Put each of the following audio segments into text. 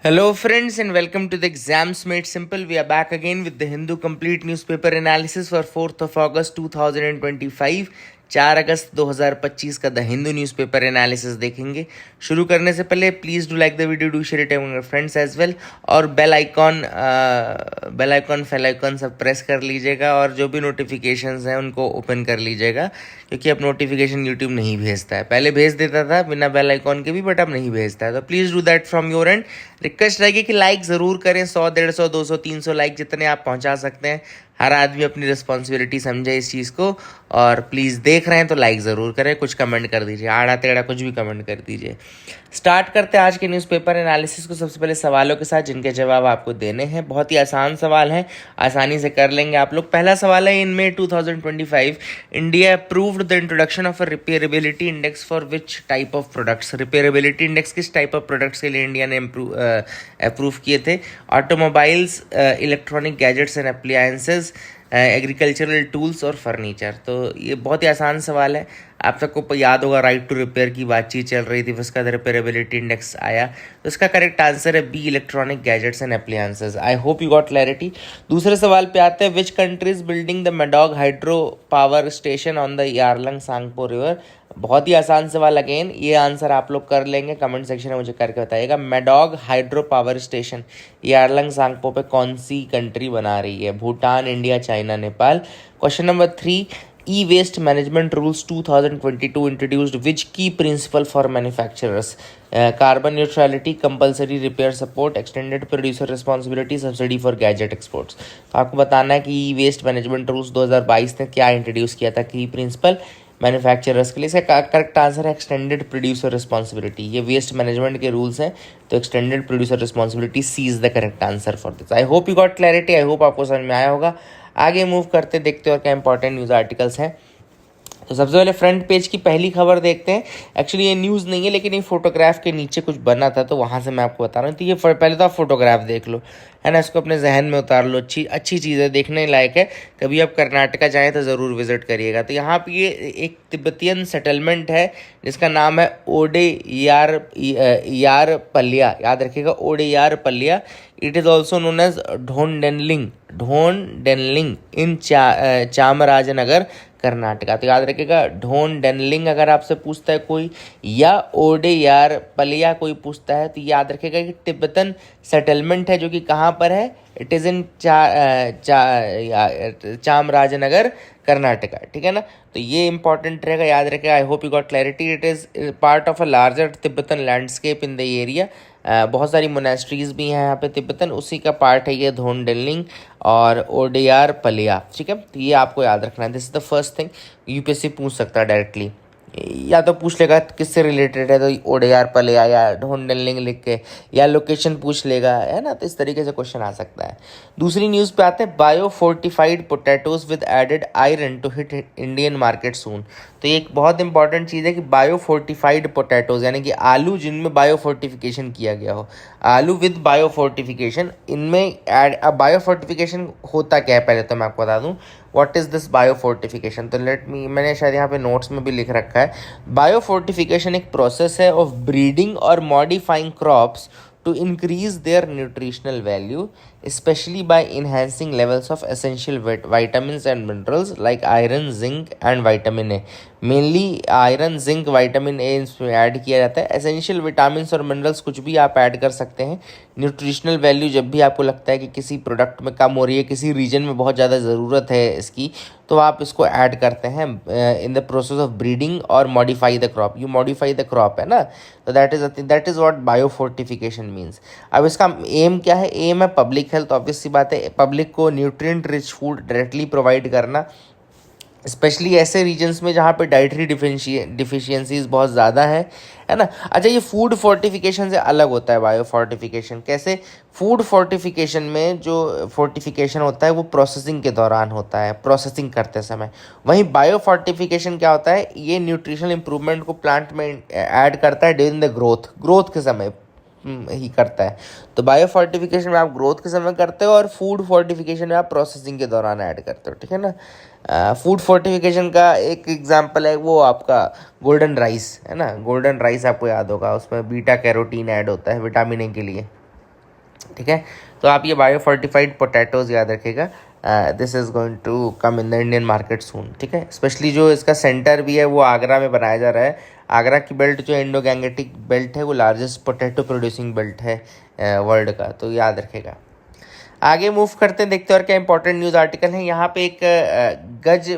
Hello, friends, and welcome to the Exams Made Simple. We are back again with the Hindu Complete Newspaper Analysis for 4th of August 2025. 4 अगस्त 2025 का the Hindu newspaper analysis देखेंगे। शुरू करने से पहले please do like the video, do share it among your friends as well, और bell icon bell icon सब press कर लीजिएगा, और जो भी नोटिफिकेशंस हैं उनको ओपन कर लीजिएगा, क्योंकि अब नोटिफिकेशन यूट्यूब नहीं भेजता है। पहले भेज देता था बिना बेल आइकॉन के भी, बट अब नहीं भेजता है। तो please do that from your and. Request रहेगी कि लाइक ज़रूर करें, 100, 150, 200, 300 लाइक जितने आप पहुंचा सकते हैं। हर आदमी अपनी रिस्पॉन्सिबिलिटी समझे इस चीज़ को, और प्लीज़ देख रहे हैं तो लाइक ज़रूर करें, कुछ कमेंट कर दीजिए, आड़ा टेढ़ा कुछ भी कमेंट कर दीजिए। स्टार्ट करते हैं आज के न्यूज़पेपर एनालिसिस को सबसे पहले सवालों के साथ, जिनके जवाब आपको देने हैं। बहुत ही आसान सवाल हैं, आसानी से कर लेंगे आप लोग। पहला सवाल है, in May 2025 India approved the introduction of a repairability index for which type of products. Repairability index किस टाइप ऑफ प्रोडक्ट्स के लिए इंडिया ने अप्रूव किए थे? Automobiles, electronic gadgets and appliances, agricultural tools और फर्नीचर। तो ये बहुत ही आसान सवाल है। आप सबको याद होगा, राइट टू रिपेयर की बातचीत चल रही थी, उसका रिपेयरेबिलिटी इंडेक्स आया, तो इसका करेक्ट आंसर है B, electronic gadgets and appliances. I hope you got clarity. दूसरे सवाल पे आते हैं, which country is building the Medog hydro power station on the Yarlung Tsangpo river. बहुत ही आसान सवाल, अगेन ये आंसर आप लोग कर लेंगे, कमेंट सेक्शन में मुझे करके बताइएगा। Medog hydro power station Yarlung Tsangpo पे कौन सी कंट्री बना रही है? Bhutan, India, China, Nepal. Question number 3, E-waste management rules 2022 introduced which key principle for manufacturers? Carbon neutrality, compulsory repair support, extended producer responsibility, subsidy for gadget exports। तो आपको बताना है कि E-waste management rules 2022 ने क्या इंट्रोड्यूस किया था, की प्रिंसिपल मैन्युफैक्चरर्स के लिए। इसका करेक्ट आंसर है एक्सटेंडेड प्रोड्यूसर रिस्पॉन्सिबिलिटी। ये वेस्ट मैनेजमेंट के रूल्स हैं, तो extended producer responsibility C is the correct answer for this. I hope you got clarity, I hope आपको समझ में आया होगा। आगे मूव करते देखते और क्या इंपॉर्टेंट न्यूज़ आर्टिकल्स हैं। तो सबसे पहले फ्रंट पेज की पहली खबर देखते हैं। एक्चुअली ये न्यूज़ नहीं है, लेकिन ये फोटोग्राफ के नीचे कुछ बना था, तो वहाँ से मैं आपको बता रहा हूँ। तो ये पहले तो आप फोटोग्राफ देख लो, है ना, इसको अपने जहन में उतार लो। अच्छी चीज़ है, देखने लायक है। कभी आप कर्नाटका जाएँ तो ज़रूर विजिट करिएगा। तो यहाँ पे ये एक तिब्बतियन सेटलमेंट है जिसका नाम है ओडे यार पलिया। याद रखिएगा, Odeyarapalya. It is also known as Dhondenling in Chamarajanagar, Karnataka. तो याद रखिएगा, ढोंडेनलिंग अगर आपसे पूछता है कोई, या ओडे यार पलिया कोई पूछता है, तो याद रखिएगा कि तिब्बतन सेटलमेंट है, जो कि कहाँ पर है? It is in Chamarajanagar, Karnataka. ठीक है ना, तो ये इंपॉर्टेंट रहेगा, याद रखेगा। आई hope you got clarity. It is part of a larger Tibetan landscape in the area. बहुत सारी मोनेस्ट्रीज भी हैं यहाँ पे तिब्बतन, उसी का पार्ट है ये ढोंडेनलिंग और ओडेयार पलिया। ठीक है, तो ये आपको याद रखना है। This is the first thing, UPSC पूछ सकता है डायरेक्टली, या तो पूछ लेगा किससे रिलेटेड है, तो ओडेयार पलिया या ढोंडेनलिंग लिख के, या लोकेशन पूछ लेगा, है ना। तो इस तरीके से क्वेश्चन आ सकता है। दूसरी न्यूज़ पे आते हैं, bio fortified potatoes with added iron to hit Indian market soon. तो ये एक बहुत इंपॉर्टेंट चीज़ है कि बायो फोर्टिफाइड पोटैटोज, यानी कि आलू जिनमें बायो फोर्टिफिकेशन किया गया हो, आलू विद बायो फोर्टिफिकेशन। इनमें बायो फोर्टिफिकेशन होता क्या है, पहले तो मैं आपको बता दूं what is this bio fortification. तो मैंने शायद यहाँ पे नोट्स में भी लिख रखा है। बायो फोर्टिफिकेशन एक प्रोसेस है ऑफ ब्रीडिंग और modifying crops to increase their nutritional value, especially by enhancing levels of essential vitamins and minerals like iron, zinc and vitamin A। Mainly iron, zinc, vitamin A इसमें add किया जाता है। Essential vitamins और minerals कुछ भी आप add कर सकते हैं। न्यूट्रिशनल वैल्यू, जब भी आपको लगता है कि किसी प्रोडक्ट में कम हो रही है, किसी रीजन में बहुत ज़्यादा ज़रूरत है इसकी, तो आप इसको ऐड करते हैं in the process of breeding और modify the crop. You modify the crop, है ना। तो that is what bio fortification means. अब इसका एम क्या है? एम है पब्लिक हेल्थ। ऑब्वियस सी बात है, पब्लिक को nutrient rich food directly provide करना, स्पेशली ऐसे रीजन्स में जहाँ पे डाइटरी डिफिशियंसीज बहुत ज़्यादा है ना। अच्छा, ये फूड फोर्टिफिकेशन से अलग होता है बायो फोर्टिफिकेशन। कैसे? फूड फोर्टिफिकेशन में जो फोर्टिफिकेशन होता है वो प्रोसेसिंग के दौरान होता है, प्रोसेसिंग करते समय। वहीं बायो फोर्टिफिकेशन क्या होता है? ये न्यूट्रिशनल इंप्रूवमेंट को प्लांट में ऐड करता है ड्यूरिंग द ग्रोथ के समय ही करता है। तो बायो फोर्टिफिकेशन में आप ग्रोथ के समय करते हो, और फूड फोर्टिफिकेशन में आप प्रोसेसिंग के दौरान ऐड करते हो। ठीक है ना। फूड फोर्टिफिकेशन का एक एग्जांपल है वो आपका गोल्डन राइस, है ना। गोल्डन राइस आपको याद होगा, उसमें बीटा कैरोटीन ऐड होता है विटामिन ए के लिए। ठीक है। तो आप ये बायो फोर्टिफाइड पोटैटोज याद रखिएगा, this is going to come in the Indian market soon. ठीक है, स्पेशली जो इसका सेंटर भी है वो आगरा में बनाया जा रहा है। आगरा की बेल्ट जो इंडो गैंगेटिक बेल्ट है वो लार्जेस्ट पोटैटो प्रोड्यूसिंग बेल्ट है वर्ल्ड का, तो याद रखेगा। आगे मूव करते हैं, देखते हैं और क्या इंपॉर्टेंट न्यूज़ आर्टिकल है। यहाँ पे एक गज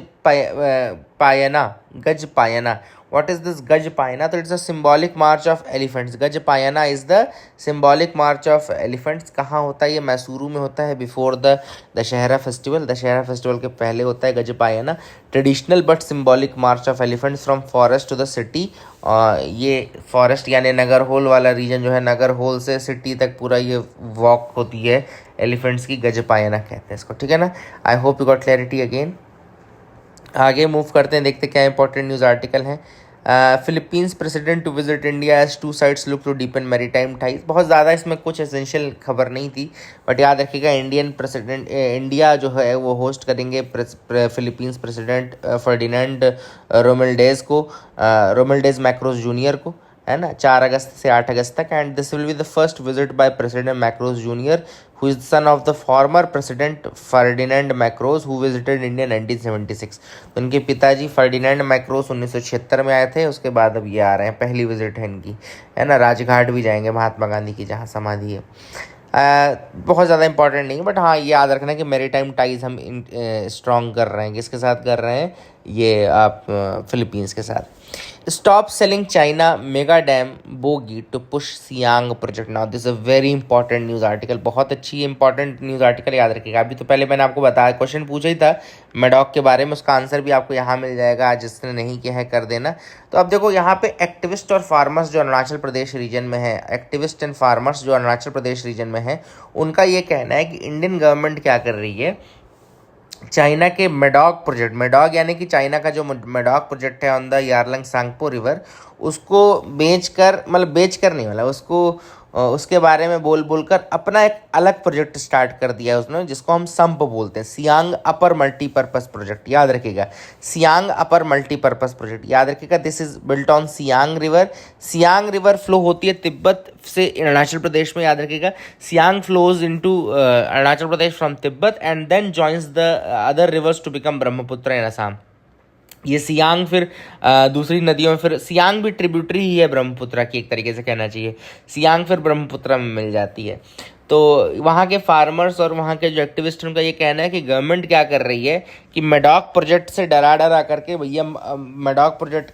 पायना, what is this Gaja Payana? तो it's a symbolic march of elephants. Gaja Payana is the symbolic march of elephants. कहाँ होता है ये? मैसूरू में होता है, before the Dasara festival. Dasara festival के पहले होता है Gaja Payana. Traditional but symbolic march of elephants from forest to the city. ये फॉरेस्ट यानी नगर होल वाला रीजन जो है, नगर होल से सिटी तक पूरा ये वॉक होती है एलिफेंट्स की, गज पायना कहते हैं इसको। ठीक है ना, I hope you got clarity again. आगे मूव करते हैं, देखते क्या इंपॉर्टेंट न्यूज़ आर्टिकल है। Philippines president to visit India as two sides look to deepen maritime ties. बहुत ज़्यादा इसमें कुछ एसेंशियल खबर नहीं थी, बट याद रखिएगा इंडिया जो है वो होस्ट करेंगे Philippines president Ferdinand Romualdez Marcos junior को, है ना, 4 अगस्त से 8 अगस्त तक। And this will be the first visit by president Marcos junior who is son of the former president Ferdinand Marcos who visited India 1976। तो इनके पिताजी फर्डिनेंड मैक्रोस 1976 में आए थे, उसके बाद अब ये आ रहे हैं, पहली विजिट है इनकी, है ना। राजघाट भी जाएंगे महात्मा गांधी की जहाँ समाधि है। बहुत ज़्यादा इंपॉर्टेंट नहीं, बट हाँ ये याद रखना कि मैरीटाइम टाइज हम स्ट्रॉन्ग कर रहे हैं। किसके साथ कर रहे हैं? ये आप फिलीपींस के साथ। Stop selling China mega dam bogey to push Siang project. Now this a very important news article, बहुत अच्छी इंपॉर्टेंट न्यूज़ आर्टिकल, याद रखिएगा। अभी तो पहले मैंने आपको बताया, क्वेश्चन पूछा ही था मेडॉक के बारे में, उसका आंसर भी आपको यहाँ मिल जाएगा, आज जिसने नहीं किया है कर देना। तो अब देखो यहाँ पे एक्टिविस्ट और फार्मर्स जो अरुणाचल प्रदेश रीजन में है, एक्टिविस्ट एंड फार्मर्स जो अरुणाचल प्रदेश रीजन में है, उनका ये कहना है कि इंडियन गवर्नमेंट क्या कर रही है, चाइना के मेडॉक प्रोजेक्ट, मेडॉक यानी कि चाइना का जो मेडॉक प्रोजेक्ट है on the Yarlung Tsangpo river, उसको बेचकर, मतलब बेचकर नहीं, मतलब उसको उसके बारे में बोलकर अपना एक अलग प्रोजेक्ट स्टार्ट कर दिया है उसने, जिसको हम संप बोलते हैं, सियांग अपर मल्टीपर्पज़ प्रोजेक्ट। याद रखिएगा, सियांग अपर मल्टीपर्पज़ प्रोजेक्ट, याद रखिएगा। This is built on Siang river. Siang river flow होती है तिब्बत से अरुणाचल प्रदेश में, याद रखिएगा। Siang flows into Arunachal Pradesh from Tibet and then joins the other rivers to become Brahmaputra in Assam. ये सियांग फिर दूसरी नदियों में, फिर सियांग भी ट्रिब्यूटरी ही है ब्रह्मपुत्र की, एक तरीके से कहना चाहिए। सियांग फिर ब्रह्मपुत्र में मिल जाती है। तो वहाँ के फार्मर्स और वहाँ के जो एक्टिविस्ट हैं, उनका ये कहना है कि गवर्नमेंट क्या कर रही है कि मेडॉक प्रोजेक्ट से डरा करके, भैया मेडॉक प्रोजेक्ट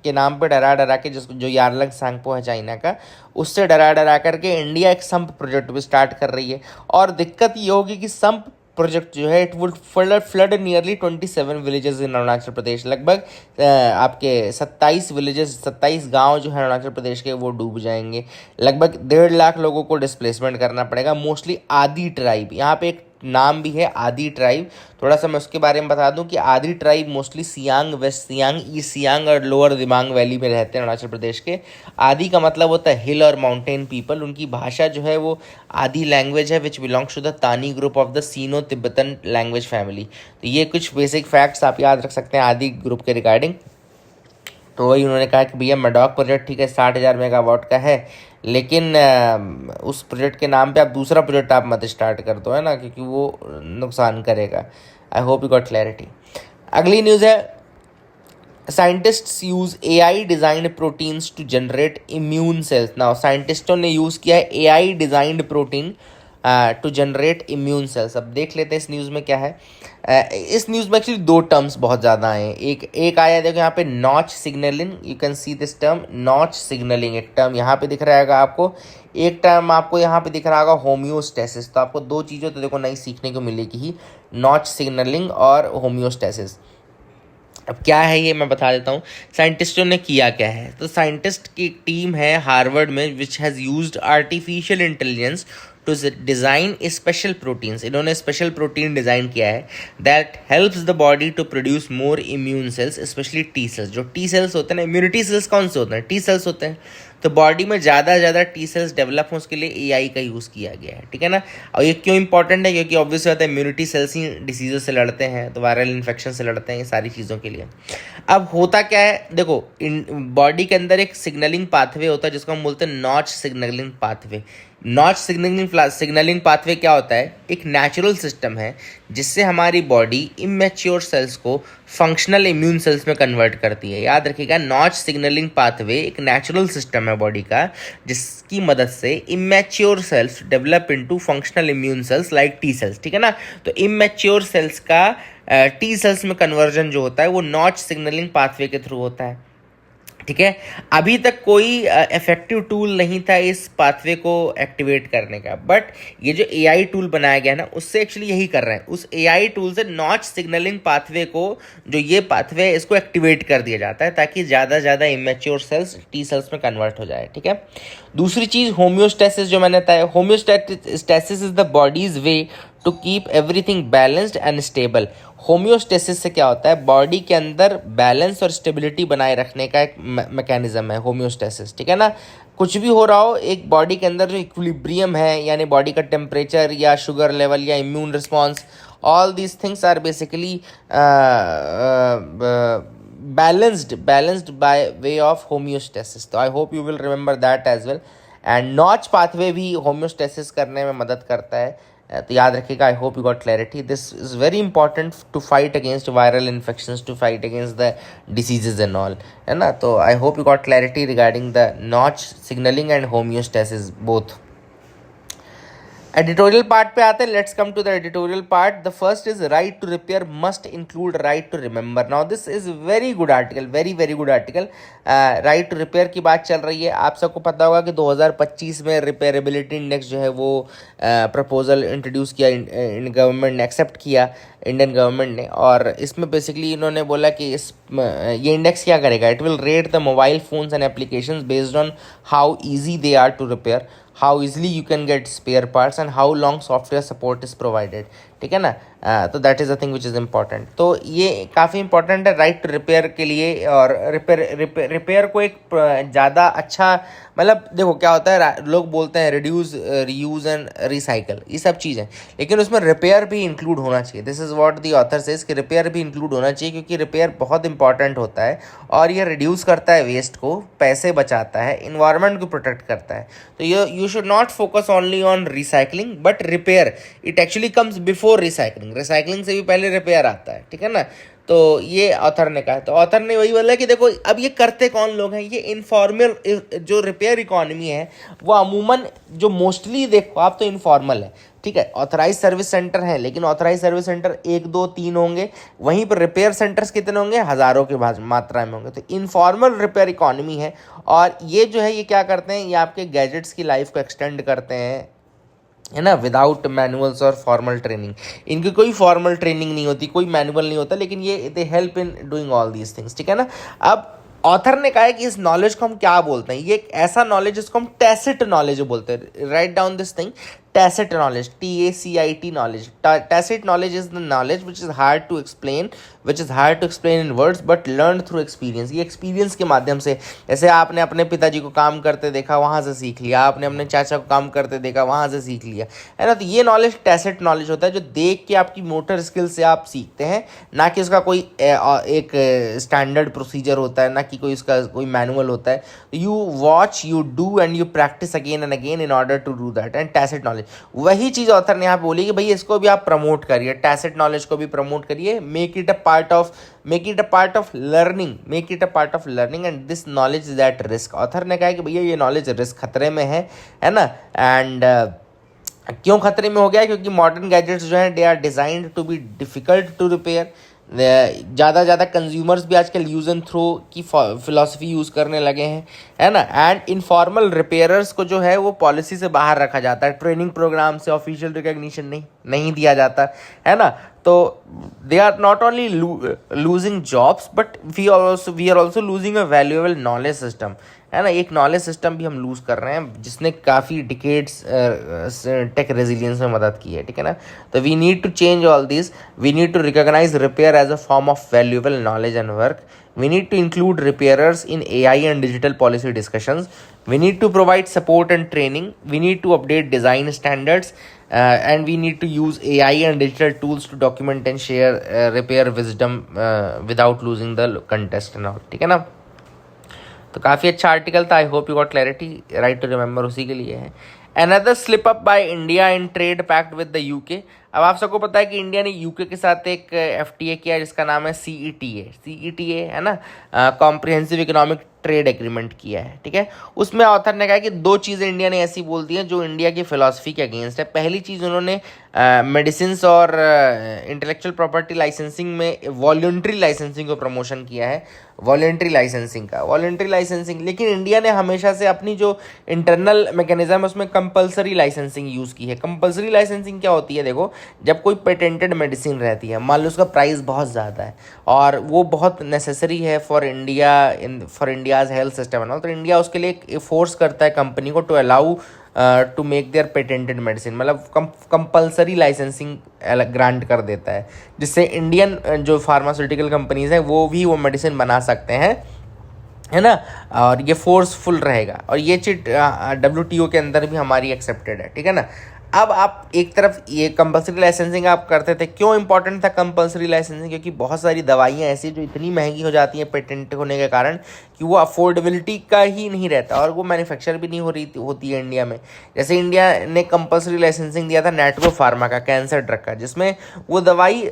के नाम पे डरा के, जिसको जो यारलंग सांगपो है चाइना का, उससे डरा करके इंडिया एक संप प्रोजेक्ट भी स्टार्ट कर रही है। और दिक्कत ये होगी कि संप प्रोजेक्ट जो है it would flood nearly 27 villages in Arunachal Pradesh. लगभग आपके 27 गांव जो है अरुणाचल प्रदेश के वो डूब जाएंगे। लगभग 1.5 लाख लोगों को डिस्प्लेसमेंट करना पड़ेगा, मोस्टली आदि ट्राइब। यहाँ पे एक नाम भी है आदि ट्राइब, थोड़ा सा मैं उसके बारे में बता दूं कि Adi tribe mostly Siang, west Siang, east Siang और लोअर दिबांग वैली में रहते हैं अरुणाचल प्रदेश के। आदि का मतलब होता है हिल और माउंटेन पीपल। उनकी भाषा जो है वो आदि लैंग्वेज है विच बिलोंग्स टू द तानी group of the Sino Tibetan language family. तो ये कुछ बेसिक फैक्ट्स आप याद रख सकते हैं आदि ग्रुप के रिगार्डिंग। तो वही उन्होंने कहा कि भैया मेडॉक प्रोजेक्ट ठीक है 60,000 मेगावाट का है, लेकिन उस प्रोजेक्ट के नाम पे आप दूसरा प्रोजेक्ट आप मत स्टार्ट कर दो, है ना, क्योंकि वो नुकसान करेगा। I hope you got clarity. अगली न्यूज़ है, scientists use AI designed proteins to generate immune cells. Now साइंटिस्टों ने यूज़ किया है AI designed protein to generate immune cells. अब देख लेते हैं इस न्यूज़ में क्या है। इस न्यूज़ में एक्चुअली 2 टर्म्स बहुत ज़्यादा आए हैं। एक आया, देखो यहाँ पे notch signalling, you can see this term notch signalling, एक टर्म यहाँ पे दिख रहा है आपको। एक टर्म आपको यहाँ पे दिख रहा होगा होम्योस्टेसिस। तो आपको 2 चीज़ें तो देखो नई सीखने को मिलेगी ही, नॉच सिग्नलिंग और होम्योस्टेसिस। अब क्या है ये मैं बता देता हूँ, साइंटिस्टों ने किया क्या है। तो साइंटिस्ट की एक टीम है हार्वर्ड में which has used artificial intelligence to design special proteins. इन्होंने स्पेशल प्रोटीन डिज़ाइन किया है that helps the body to produce more immune cells, specially T cells. जो टी सेल्स होते हैं ना, इम्यूनिटी सेल्स कौन से होते हैं? टी सेल्स होते हैं। तो बॉडी में ज़्यादा टी सेल्स डेवलप हो उसके लिए AI का यूज़ किया गया है, ठीक है ना। और ये क्यों इंपॉर्टेंट है? क्योंकि ऑब्वियस होता है इम्यूनिटी सेल्स ही डिसीज़ से लड़ते हैं, तो वायरल इन्फेक्शन से लड़ते हैं, ये सारी चीज़ों के लिए। अब होता क्या है, देखो बॉडी के अंदर एक सिग्नलिंग पाथवे होता है जिसको हम बोलते हैं notch signalling pathway. Notch signalling pathway क्या होता है? एक नेचुरल सिस्टम है जिससे हमारी बॉडी इमेच्योर सेल्स को फंक्शनल इम्यून सेल्स में कन्वर्ट करती है। याद रखिएगा, नॉच सिग्नलिंग पाथवे एक नेचुरल सिस्टम है बॉडी का जिसकी मदद से immature cells develop into functional immune cells like T cells. ठीक है ना? तो इमेच्योर सेल्स का टी सेल्स में कन्वर्जन जो होता है वो नॉच सिग्नलिंग पाथवे के थ्रू होता है। ठीक है, अभी तक कोई इफेक्टिव टूल नहीं था इस पाथवे को एक्टिवेट करने का, बट ये जो एआई टूल बनाया गया ना उससे एक्चुअली यही कर रहे हैं। उस एआई टूल से नॉच सिग्नलिंग पाथवे को, जो ये पाथवे है, इसको एक्टिवेट कर दिया जाता है ताकि ज़्यादा ज़्यादा इमेच्योर सेल्स टी सेल्स में कन्वर्ट हो जाए। ठीक है, दूसरी चीज़ होम्योस्टेसिस जो मैंने बताया, homeostasis is the body's way to keep everything balanced and stable. Homeostasis से क्या होता है? बॉडी के अंदर बैलेंस और स्टेबिलिटी बनाए रखने का एक मैकेनिज्म है होम्योस्टेसिस। ठीक है ना? कुछ भी हो रहा हो, एक बॉडी के अंदर जो इक्विलिब्रियम है, यानी बॉडी का टेम्परेचर या शुगर लेवल या immune response, all these things are basically balanced by way of homeostasis. तो I hope you will remember that as well. And notch pathway भी होम्योस्टेसिस करने में मदद करता है। तो याद रखिएगा, I hope you got clarity. This is very important to fight against viral infections, to fight against the diseases and all, है ना? तो I hope you got clarity regarding the notch signalling and homeostasis both. Editorial part पे आते हैं। Let's come to the editorial part. The first is right to repair must include right to remember. Now this is very good article, very good article. Right to repair की बात चल रही है। आप सबको पता होगा कि 2025 में रिपेयरेबिलिटी इंडेक्स जो है वो प्रपोजल इंट्रोड्यूस किया, गवर्नमेंट ने एक्सेप्ट किया, इंडियन गवर्नमेंट ने। और इसमें बेसिकली इन्होंने बोला कि ये इंडेक्स क्या करेगा? It will rate the mobile phones and applications based on how easy they are to repair, how easily you can get spare parts and how long software support is provided. ठीक है ना? तो that is a thing which is important. तो ये काफ़ी important है right to repair के लिए। और रिपेयर को एक ज़्यादा अच्छा, मतलब देखो क्या होता है, लोग बोलते हैं रिड्यूस, रीयूज़ एंड रिसाइकल, ये सब चीज़ें, लेकिन उसमें रिपेयर भी इंक्लूड होना चाहिए। This is what the author says कि रिपेयर भी इंक्लूड होना चाहिए, क्योंकि रिपेयर बहुत इंपॉर्टेंट होता है और ये रिड्यूस करता है वेस्ट को, पैसे बचाता है, इन्वायरमेंट को प्रोटेक्ट करता है। तो you should not focus only on recycling but repair, it actually comes before recycling. Recycling से भी पहले रिपेयर आता है। ठीक है ना? तो ये ऑथर ने कहा। तो ऑथर ने वही बोला कि देखो अब ये करते कौन लोग हैं? ये इनफॉर्मल जो रिपेयर इकोनॉमी है वो अमूमन जो मोस्टली देखो आप तो इनफॉर्मल है। ठीक है, ऑथराइज सर्विस सेंटर हैं, लेकिन ऑथराइज सर्विस सेंटर 1 2 3 होंगे, वहीं पर रिपेयर सेंटर्स कितने होंगे? हज़ारों के मात्रा में होंगे। तो इनफॉर्मल रिपेयर इकोनॉमी है। और ये जो है ये क्या करते हैं? ये आपके गैजेट्स की लाइफ को एक्सटेंड करते हैं, है ना, विदाउट मैनुअल्स और फॉर्मल ट्रेनिंग। इनकी कोई फॉर्मल ट्रेनिंग नहीं होती, कोई मैनुअल नहीं होता, लेकिन ये they help in doing all these things. ठीक है ना? अब ऑथर ने कहा है कि इस नॉलेज को हम क्या बोलते हैं? ये एक ऐसा नॉलेज जिसको हम टैसिट नॉलेज बोलते हैं। Write down this thing, tacit knowledge, TACIT knowledge. Tacit knowledge is the knowledge which is hard to explain, in words but learned through experience. ये experience के माध्यम से, जैसे आपने अपने पिताजी को काम करते देखा, वहाँ से सीख लिया, आपने अपने चाचा को काम करते देखा, वहाँ से सीख लिया, है ना? तो ये नॉलेज टैसिट नॉलेज होता है, जो देख के आपकी मोटर स्किल से आप सीखते हैं, ना कि उसका कोई एक स्टैंडर्ड प्रोसीजर होता है, ना कि कोई उसका कोई मैनुअल होता है। You watch, you do and you practice again and again in order to do that. And tacit knowledge, वही चीज ऑथर ने यहाँ बोली कि भाई इसको भी आप प्रमोट करिए, टैसिट नॉलेज को भी प्रमोट करिए, make it a part of learning and this knowledge is at risk. Author ने कहा कि भैया ये नॉलेज रिस्क, खतरे में है ना? एंड क्यों खतरे में हो गया? क्योंकि मॉडर्न गैजेट्स जो हैं they are designed to be difficult to repair. ज़्यादा कंज्यूमर्स भी आजकल यूज़ एंड थ्रो की फिलॉसफी यूज़ करने लगे हैं, है ना? एंड इनफॉर्मल रिपेयरर्स को जो है वो पॉलिसी से बाहर रखा जाता है, ट्रेनिंग प्रोग्राम से ऑफिशियल रिकॉग्निशन नहीं दिया जाता, है ना? तो they are not only losing jobs but we are also losing a valuable knowledge system, है ना? एक नॉलेज सिस्टम भी हम लूज़ कर रहे हैं जिसने काफ़ी डिकेड्स टेक रेजिलियंस में मदद की है। ठीक है ना? तो we need to change all this, we need to recognise repair as a form of valuable knowledge and work. We need to include repairers in AI and digital policy discussions. We need to provide support and training. We need to update design standards. And we need to use AI and digital tools to document and share repair wisdom without losing the context and all. ठीक है ना? तो काफ़ी अच्छा article था. I hope you got clarity. Right to remember उसी के लिए है. Another slip up by India in trade pact with the UK. अब आप सबको पता है कि इंडिया ने यूके के साथ एक एफटीए किया जिसका नाम है सीईटीए है ना, कॉम्प्रिहेंसिव इकोनॉमिक ट्रेड एग्रीमेंट किया है, ठीक है। उसमें ऑथर ने कहा कि दो चीज़ें इंडिया ने ऐसी बोल दी हैं जो इंडिया की फिलॉसफी के अगेंस्ट है। पहली चीज़, उन्होंने मेडिसिन और इंटेलेक्चुअल प्रॉपर्टी लाइसेंसिंग में वॉलंटरी लाइसेंसिंग को प्रमोशन किया है, वॉलंटरी लाइसेंसिंग। लेकिन इंडिया ने हमेशा से अपनी जो इंटरनल मैकेनिज्म है उसमें कंपलसरी लाइसेंसिंग यूज़ की है। कंपलसरी लाइसेंसिंग क्या होती है? देखो, जब कोई पेटेंटेड मेडिसिन रहती है, मान लो उसका प्राइस बहुत ज़्यादा है और वो बहुत नेसेसरी है फॉर इंडियाज़ हेल्थ सिस्टम है ना, तो इंडिया उसके लिए फोर्स करता है कंपनी को to allow to make their patented medicine, मतलब कंपलसरी लाइसेंसिंग ग्रांट कर देता है, जिससे इंडियन जो फार्मास्यूटिकल कंपनीज हैं वो भी वो मेडिसिन बना सकते हैं, है ना, और ये फोर्सफुल रहेगा। और ये चीज WTO के अंदर भी हमारी एक्सेप्टेड है, ठीक है ना। अब आप एक तरफ ये कंपलसरी लाइसेंसिंग आप करते थे, क्यों इंपॉर्टेंट था कंपलसरी लाइसेंसिंग? क्योंकि बहुत सारी दवाइयाँ ऐसी जो इतनी महंगी हो जाती हैं पेटेंट होने के कारण कि वो अफोर्डेबिलिटी का ही नहीं रहता और वो मैन्युफैक्चर भी नहीं होती है इंडिया में। जैसे इंडिया ने कंपलसरी लाइसेंसिंग दिया था नैटको फार्मा का, कैंसर ड्रग का, जिसमें वो दवाई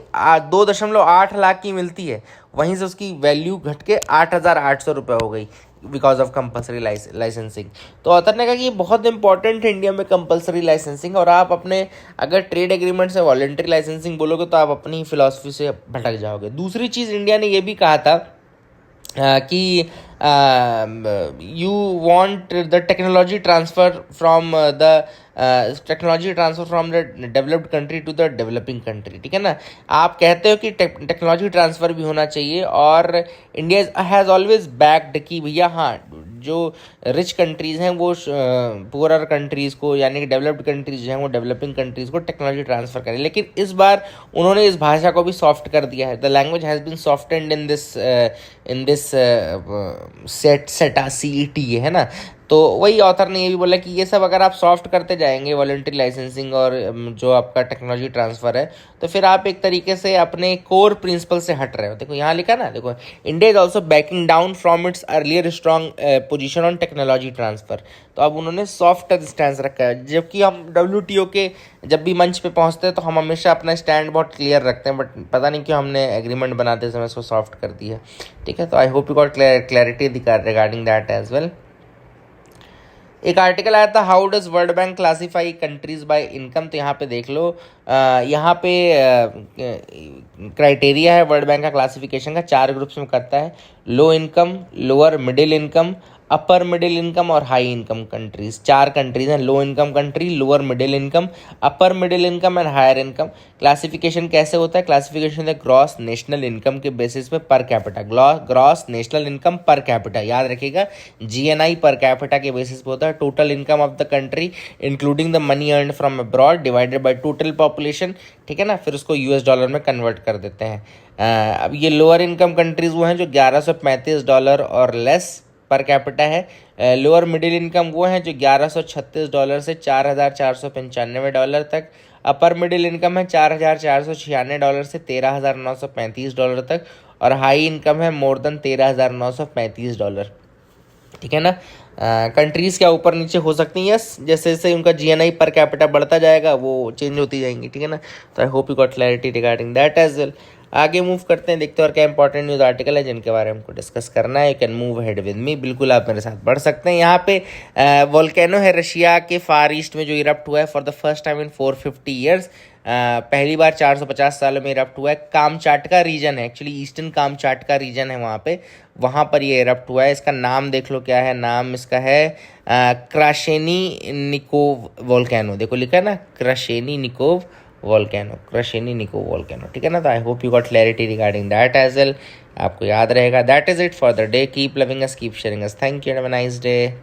2.8 लाख की मिलती है, वहीं से उसकी वैल्यू घट के 8,800 रुपये हो गई बिकॉज ऑफ कंपलसरी लाइसेंसिंग। तो ऑथर ने कहा कि ये बहुत इंपॉर्टेंट है इंडिया में कंपलसरी लाइसेंसिंग, और आप अपने अगर ट्रेड एग्रीमेंट से वॉलंटरी लाइसेंसिंग बोलोगे तो आप अपनी फिलॉसफी से भटक जाओगे। दूसरी चीज़ इंडिया ने ये भी कहा था कि you want the technology transfer from the developed country to the developing country, ठीक है ना। आप कहते हो कि टेक्नोलॉजी ट्रांसफ़र भी होना चाहिए, और इंडिया हैज़ ऑलवेज बैक्ड कि भैया हाँ, जो रिच कंट्रीज़ हैं वो पुअरर कंट्रीज़ को, यानी कि डेवलप्ड कंट्रीज़ जो हैं वो डेवलपिंग कंट्रीज़ को टेक्नोलॉजी ट्रांसफ़र करें। लेकिन इस बार उन्होंने इस भाषा को भी सॉफ्ट कर दिया है। The language has been softened in this CETA CETA, है ना। तो वही ऑथर ने ये भी बोला कि ये सब अगर आप सॉफ्ट करते जाएंगे, वॉलंटरी लाइसेंसिंग और जो आपका टेक्नोलॉजी ट्रांसफ़र है, तो फिर आप एक तरीके से अपने कोर प्रिंसिपल से हट रहे हो। देखो यहाँ लिखा ना, देखो, India is also banking down from its earlier strong position on technology transfer. तो अब उन्होंने सॉफ्ट स्टैंड रखा है, जबकि हम WTO के जब भी मंच पे पहुँचते हैं तो हम हमेशा अपना स्टैंड बहुत क्लियर रखते हैं, बट पता नहीं क्यों हमने एग्रीमेंट बनाते समय उसको सॉफ्ट कर दिया, ठीक है। तो I hope you got clarity regarding that as well. एक आर्टिकल आया था, how does world bank classify countries by income. तो यहाँ पे देख लो, यहाँ पे क्राइटेरिया है वर्ल्ड बैंक का क्लासिफिकेशन का, 4 ग्रुप्स में करता है: low income, lower middle income, upper middle income और हाई इनकम कंट्रीज। 4 कंट्रीज हैं: low income country, lower middle income, upper middle income and higher income. Classification कैसे होता है? क्लासिफिकेशन है ग्रॉस नेशनल इनकम के बेसिस पे per capita, gross national income per capita, याद रखिएगा, GNI पर कैपिटा के बेसिस पे होता है। Total income of the country including the money earn from abroad divided by total population, ठीक है ना, फिर उसको US डॉलर में कन्वर्ट कर देते हैं। अब ये लोअर इनकम कंट्रीज वो हैं जो $1135 और लेस पर कैपिटा है। लोअर मिडिल इनकम वो हैं जो $1136 से $4495 तक। अपर मिडिल इनकम है $4496 से $13,935 तक, और हाई इनकम है मोर देन $13,935, ठीक है ना। कंट्रीज़ क्या ऊपर नीचे हो सकती हैं, यस, जैसे जैसे उनका GNI पर कैपिटा बढ़ता जाएगा वो चेंज होती जाएंगी, ठीक है ना। तो I hope you got clarity regarding that as well. आगे मूव करते हैं, देखते हैं और क्या इंपॉर्टेंट न्यूज़ आर्टिकल है जिनके बारे में हमको डिस्कस करना है। You can move head with me, बिल्कुल आप मेरे साथ बढ़ सकते हैं। यहाँ पे वोल्केनो है रशिया के फार ईस्ट में जो इरप्ट हुआ है for the first time in 450 years. पहली बार 450 सालों में इरप्ट हुआ है। कामचाटका रीजन है, एक्चुअली ईस्टर्न कामचाटका रीजन है वहाँ पर ये इरप्ट हुआ है। इसका नाम देख लो, क्या है नाम इसका है, क्राशेनिनिकोव वोल्केनो। देखो लिखा है ना, क्राशेनिनिकोव वोल्केनो, ठीक है ना। तो I hope you got clarity regarding that as well. आपको याद रहेगा। That is it for the day. Keep loving us, keep sharing us. Thank you and have a nice day.